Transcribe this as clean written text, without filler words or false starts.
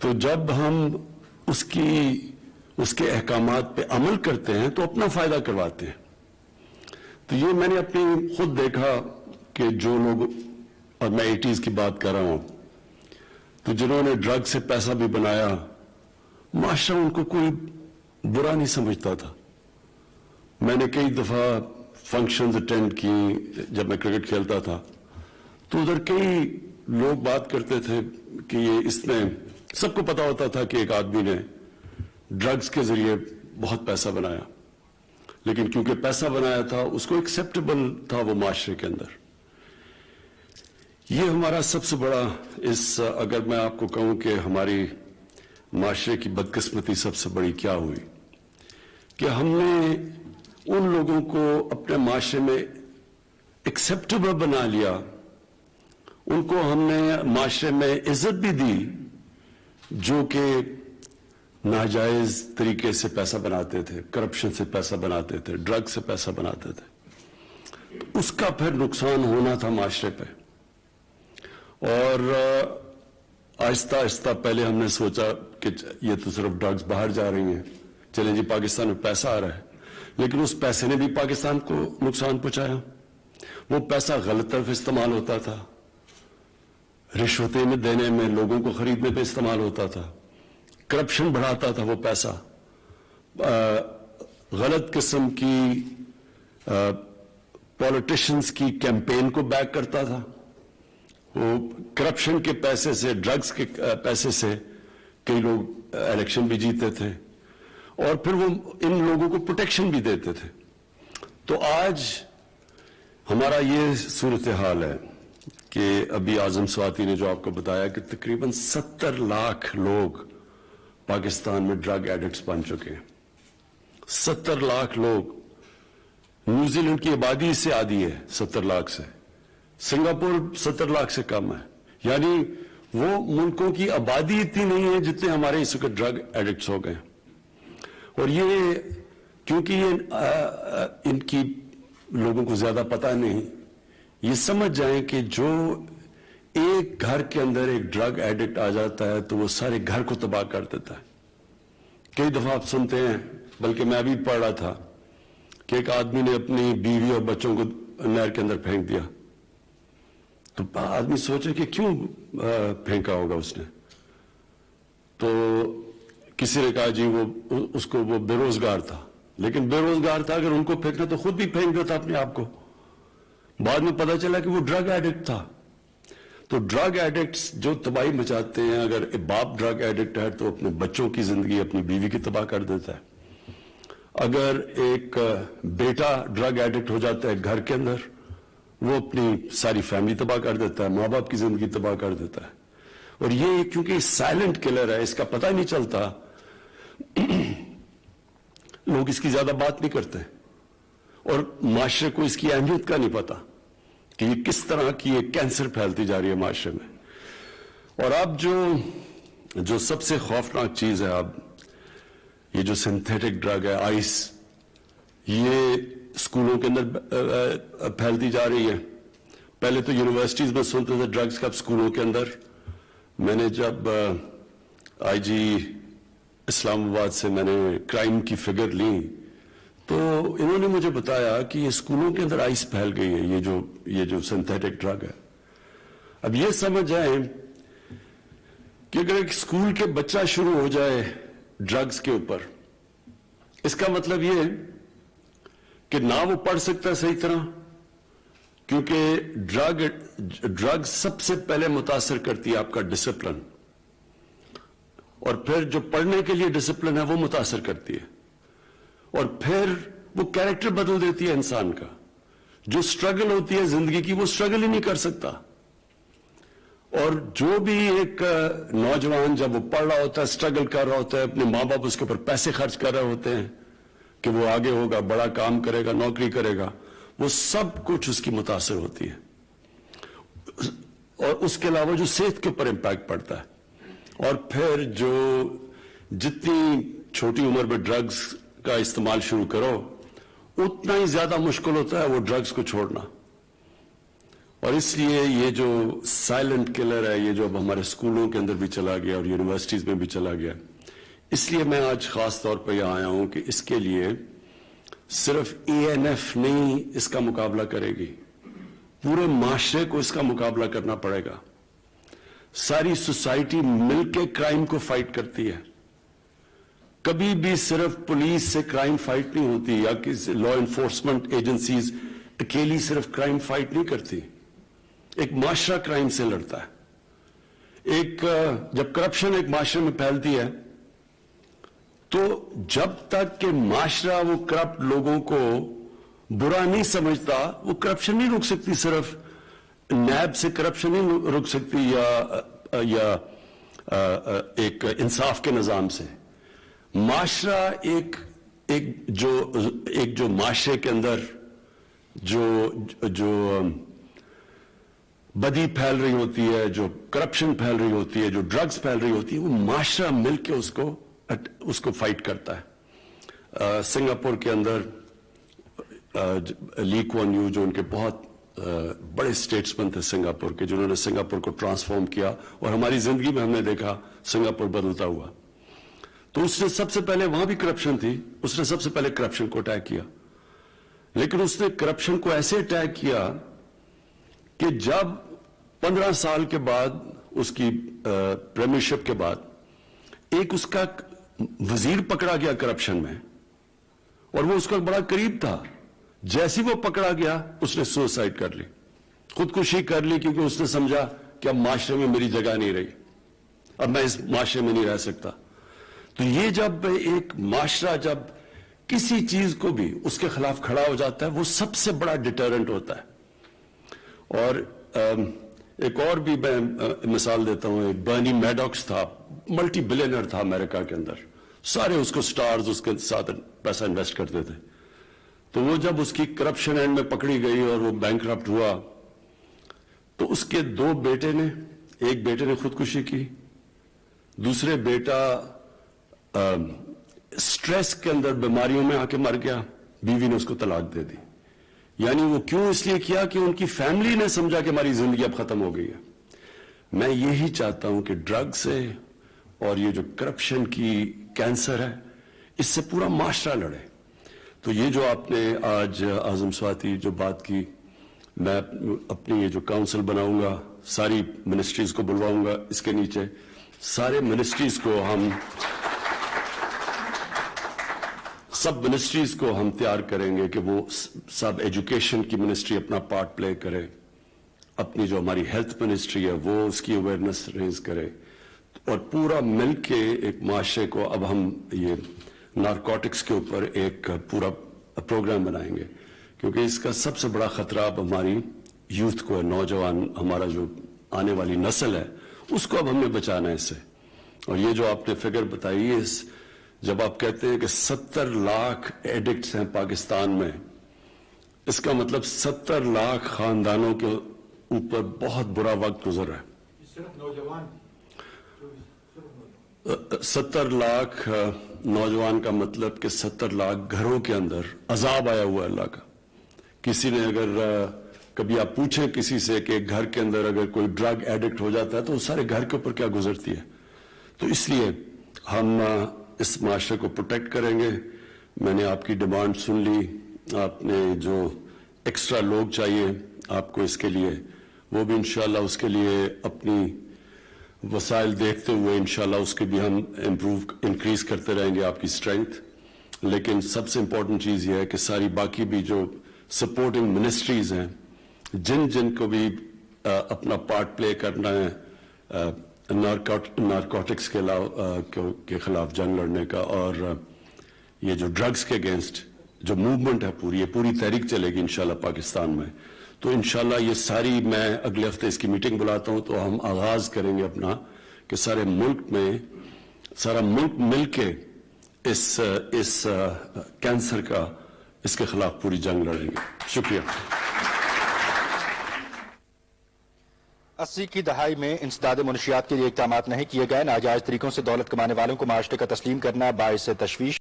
تو جب ہم اس کے احکامات پہ عمل کرتے ہیں تو اپنا فائدہ کرواتے ہیں. تو یہ میں نے اپنی خود دیکھا کہ جو لوگ، اور میں 80s کی بات کر رہا ہوں، تو جنہوں نے ڈرگ سے پیسہ بھی بنایا، معاشرہ ان کو کوئی برا نہیں سمجھتا تھا. میں نے کئی دفعہ فنکشنز اٹینڈ کی جب میں کرکٹ کھیلتا تھا، تو ادھر کئی لوگ بات کرتے تھے کہ یہ اس نے، سب کو پتا ہوتا تھا کہ ایک آدمی نے ڈرگز کے ذریعے بہت پیسہ بنایا، لیکن کیونکہ پیسہ بنایا تھا اس کو ایکسیپٹیبل تھا وہ معاشرے کے اندر. یہ ہمارا سب سے بڑا، اگر میں آپ کو کہوں کہ ہماری معاشرے کی بدقسمتی سب سے بڑی کیا ہوئی، کہ ہم نے ان لوگوں کو اپنے معاشرے میں ایکسیپٹیبل بنا لیا، ان کو ہم نے معاشرے میں عزت بھی دی جو کہ ناجائز طریقے سے پیسہ بناتے تھے، کرپشن سے پیسہ بناتے تھے، ڈرگ سے پیسہ بناتے تھے. اس کا پھر نقصان ہونا تھا معاشرے پہ. اور آہستہ آہستہ پہلے ہم نے سوچا کہ یہ تو صرف ڈرگز باہر جا رہی ہیں، چلیں جی پاکستان میں پیسہ آ رہا ہے، لیکن اس پیسے نے بھی پاکستان کو نقصان پہنچایا. وہ پیسہ غلط طرف استعمال ہوتا تھا، رشوتیں میں دینے میں، لوگوں کو خریدنے پہ استعمال ہوتا تھا، کرپشن بڑھاتا تھا وہ پیسہ، غلط قسم کی پولیٹیشنز کی کیمپین کو بیک کرتا تھا. وہ کرپشن کے پیسے سے، ڈرگز کے پیسے سے کئی لوگ الیکشن بھی جیتے تھے، اور پھر وہ ان لوگوں کو پروٹیکشن بھی دیتے تھے. تو آج ہمارا یہ صورتحال ہے کہ ابھی اعظم سواتی نے جو آپ کو بتایا کہ تقریباً 70 لاکھ لوگ پاکستان میں ڈرگ ایڈکٹس بن چکے ہیں. 70 لاکھ لوگ. نیوزی لینڈ کی آبادی اس سے آدھی ہے 70 لاکھ سے، سنگاپور 70 لاکھ سے کم ہے. یعنی وہ ملکوں کی آبادی اتنی نہیں ہے جتنے ہمارے اس وقت ڈرگ ایڈکٹس ہو گئے. اور یہ کیونکہ یہ ان کی لوگوں کو زیادہ پتہ نہیں، یہ سمجھ جائیں کہ جو ایک گھر کے اندر ایک ڈرگ ایڈکٹ آ جاتا ہے تو وہ سارے گھر کو تباہ کر دیتا ہے. کئی دفعہ آپ سنتے ہیں، بلکہ میں ابھی پڑھ رہا تھا کہ ایک آدمی نے اپنی بیوی اور بچوں کو نہر کے اندر پھینک دیا. تو آدمی سوچے کہ کیوں پھینکا ہوگا اس نے. تو کسی نے کہا جی وہ بے روزگار تھا. لیکن بے روزگار تھا، اگر ان کو پھینکنا تو خود بھی پھینک دیتا اپنے آپ کو. بعد میں پتا چلا کہ وہ ڈرگ ایڈکٹ تھا. تو ڈرگ ایڈکٹس جو تباہی مچاتے ہیں، اگر باپ ڈرگ ایڈکٹ ہے تو اپنے بچوں کی زندگی، اپنی بیوی کی تباہ کر دیتا ہے. اگر ایک بیٹا ڈرگ ایڈکٹ ہو جاتا ہے گھر کے اندر، وہ اپنی ساری فیملی تباہ کر دیتا ہے، ماں باپ کی زندگی تباہ کر دیتا ہے. اور یہ کیونکہ سائلنٹ کلر ہے، اس کا پتہ نہیں چلتا، لوگ اس کی زیادہ بات نہیں کرتے، اور معاشرے کو اس کی اہمیت کا نہیں پتا کہ یہ کس طرح کی ایک کینسر پھیلتی جا رہی ہے معاشرے میں. اور اب جو سب سے خوفناک چیز ہے، اب یہ جو سنتھیٹک ڈرگ ہے، آئس، یہ اسکولوں کے اندر پھیلتی جا رہی ہے. پہلے تو یونیورسٹیز میں سنتے تھے ڈرگز کا، اسکولوں کے اندر. میں نے جب آئی جی اسلام آباد سے میں نے کرائم کی فگر لی تو انہوں نے مجھے بتایا کہ یہ اسکولوں کے اندر آئس پھیل گئی ہے، یہ جو سنتھیٹک ڈرگ ہے. اب یہ سمجھ جائیں کہ اگر ایک اسکول کے بچہ شروع ہو جائے ڈرگز کے اوپر، اس کا مطلب یہ کہ نہ وہ پڑھ سکتا ہے صحیح طرح، کیونکہ ڈرگ سب سے پہلے متاثر کرتی ہے آپ کا ڈسپلن، اور پھر جو پڑھنے کے لیے ڈسپلن ہے وہ متاثر کرتی ہے، اور پھر وہ کیریکٹر بدل دیتی ہے انسان کا. جو سٹرگل ہوتی ہے زندگی کی، وہ سٹرگل ہی نہیں کر سکتا. اور جو بھی ایک نوجوان جب وہ پڑھ رہا ہوتا ہے، سٹرگل کر رہا ہوتا ہے، اپنے ماں باپ اس کے اوپر پیسے خرچ کر رہے ہوتے ہیں کہ وہ آگے ہوگا، بڑا کام کرے گا، نوکری کرے گا، وہ سب کچھ اس کی متاثر ہوتی ہے. اور اس کے علاوہ جو صحت کے اوپر امپیکٹ پڑتا ہے. اور پھر جو جتنی چھوٹی عمر میں ڈرگز کا استعمال شروع کرو، اتنا ہی زیادہ مشکل ہوتا ہے وہ ڈرگز کو چھوڑنا. اور اس لیے یہ جو سائلنٹ کلر ہے، یہ جو اب ہمارے اسکولوں کے اندر بھی چلا گیا اور یونیورسٹیز میں بھی چلا گیا، اس لیے میں آج خاص طور پہ یہاں آیا ہوں کہ اس کے لیے صرف ANF نہیں اس کا مقابلہ کرے گی، پورے معاشرے کو اس کا مقابلہ کرنا پڑے گا. ساری سوسائٹی مل کے کرائم کو فائٹ کرتی ہے. کبھی بھی صرف پولیس سے کرائم فائٹ نہیں ہوتی یا کسی لا انفورسمنٹ ایجنسیز اکیلی صرف کرائم فائٹ نہیں کرتی. ایک معاشرہ کرائم سے لڑتا ہے. جب کرپشن ایک معاشرے میں پھیلتی ہے تو جب تک کہ معاشرہ وہ کرپٹ لوگوں کو برا نہیں سمجھتا، وہ کرپشن نہیں روک سکتی. صرف نیب سے کرپشن نہیں روک سکتی یا ایک انصاف کے نظام سے. معاشرہ ایک جو معاشرے کے اندر جو بدی پھیل رہی ہوتی ہے، جو کرپشن پھیل رہی ہوتی ہے، جو ڈرگز پھیل رہی ہوتی ہے، وہ معاشرہ مل کے اس کو فائٹ کرتا ہے. سنگاپور کے اندر لی کوان یو، جو ان کے بہت بڑے اسٹیٹسمین تھے سنگاپور کے، جنہوں نے سنگاپور کو ٹرانسفارم کیا اور ہماری زندگی میں ہم نے دیکھا سنگاپور بدلتا ہوا. تو اس نے سب سے پہلے، وہاں بھی کرپشن تھی، اس نے سب سے پہلے کرپشن کو اٹیک کیا. لیکن اس نے کرپشن کو ایسے اٹیک کیا کہ جب 15 سال کے بعد اس کی پریمیئرشپ کے بعد ایک اس کا وزیر پکڑا گیا کرپشن میں، اور وہ اس کا بڑا قریب تھا، جیسے وہ پکڑا گیا اس نے سوسائڈ کر لی، خودکشی کر لی، کیونکہ اس نے سمجھا کہ اب معاشرے میں میری جگہ نہیں رہی، اب میں اس معاشرے میں نہیں رہ سکتا. تو یہ جب ایک معاشرہ جب کسی چیز کو بھی اس کے خلاف کھڑا ہو جاتا ہے، وہ سب سے بڑا ڈیٹرنٹ ہوتا ہے. اور ایک اور بھی میں مثال دیتا ہوں. ایک برنی میڈوکس تھا، ملٹی بلینئر تھا امریکہ کے اندر، سارے اس کو سٹارز اس کے ساتھ پیسہ انویسٹ کرتے تھے. تو وہ جب اس کی کرپشن اینڈ میں پکڑی گئی اور وہ بینکرپٹ ہوا، تو اس کے 2 بیٹے نے، ایک بیٹے نے خودکشی کی، دوسرے بیٹا سٹریس کے اندر بیماریوں میں آ کے مر گیا، بیوی نے اس کو طلاق دے دی. یعنی وہ کیوں اس لیے کیا کہ ان کی فیملی نے سمجھا کہ ہماری زندگی اب ختم ہو گئی ہے. میں یہی چاہتا ہوں کہ ڈرگ سے اور یہ جو کرپشن کی کینسر ہے، اس سے پورا معاشرہ لڑے. تو یہ جو آپ نے آج اعظم سواتی جو بات کی، میں اپنی یہ جو کاؤنسل بناؤں گا، ساری منسٹریز کو بلواؤں گا، اس کے نیچے سارے منسٹریز کو سب منسٹریز کو ہم تیار کریں گے کہ وہ سب ایجوکیشن کی منسٹری اپنا پارٹ پلے کرے، اپنی جو ہماری ہیلتھ منسٹری ہے وہ اس کی اویئرنیس ریز کرے، اور پورا مل کے ایک معاشرے کو اب ہم یہ نارکوٹکس کے اوپر ایک پورا پروگرام بنائیں گے. کیونکہ اس کا سب سے بڑا خطرہ اب ہماری یوتھ کو ہے، نوجوان، ہمارا جو آنے والی نسل ہے، اس کو اب ہمیں بچانا ہے اس سے. اور یہ جو آپ نے فگر بتائی ہے، جب آپ کہتے ہیں کہ 70 لاکھ ایڈکٹس ہیں پاکستان میں، اس کا مطلب 70 لاکھ خاندانوں کے اوپر بہت برا وقت گزر رہا ہے. 70 لاکھ نوجوان کا مطلب کہ 70 لاکھ گھروں کے اندر عذاب آیا ہوا ہے اللہ کا. کسی نے اگر کبھی آپ پوچھیں کسی سے کہ گھر کے اندر اگر کوئی ڈرگ ایڈکٹ ہو جاتا ہے تو سارے گھر کے اوپر کیا گزرتی ہے. تو اس لیے ہم اس معاشرے کو پروٹیکٹ کریں گے. میں نے آپ کی ڈیمانڈ سن لی، آپ نے جو ایکسٹرا لوگ چاہیے آپ کو اس کے لیے، وہ بھی انشاءاللہ اس کے لیے اپنی وسائل دیکھتے ہوئے انشاءاللہ اس کے بھی ہم انکریز کرتے رہیں گے آپ کی اسٹرینتھ. لیکن سب سے امپورٹنٹ چیز یہ ہے کہ ساری باقی بھی جو سپورٹنگ منسٹریز ہیں، جن کو بھی اپنا پارٹ پلے کرنا ہے نارکوٹکس کے خلاف جنگ لڑنے کا، اور یہ جو ڈرگز کے اگینسٹ جو موومنٹ ہے پوری تحریک چلے گی انشاءاللہ پاکستان میں. تو انشاءاللہ یہ ساری، میں اگلے ہفتے اس کی میٹنگ بلاتا ہوں تو ہم آغاز کریں گے اپنا کہ سارا ملک مل کے اس کینسر کا، اس کے خلاف پوری جنگ لڑیں گے. شکریہ. 80 کی دہائی میں انسداد منشیات کے لیے اقدامات نہیں کیے گئے. ناجائز طریقوں سے دولت کمانے والوں کو معاشرے کا تسلیم کرنا باعث تشویش.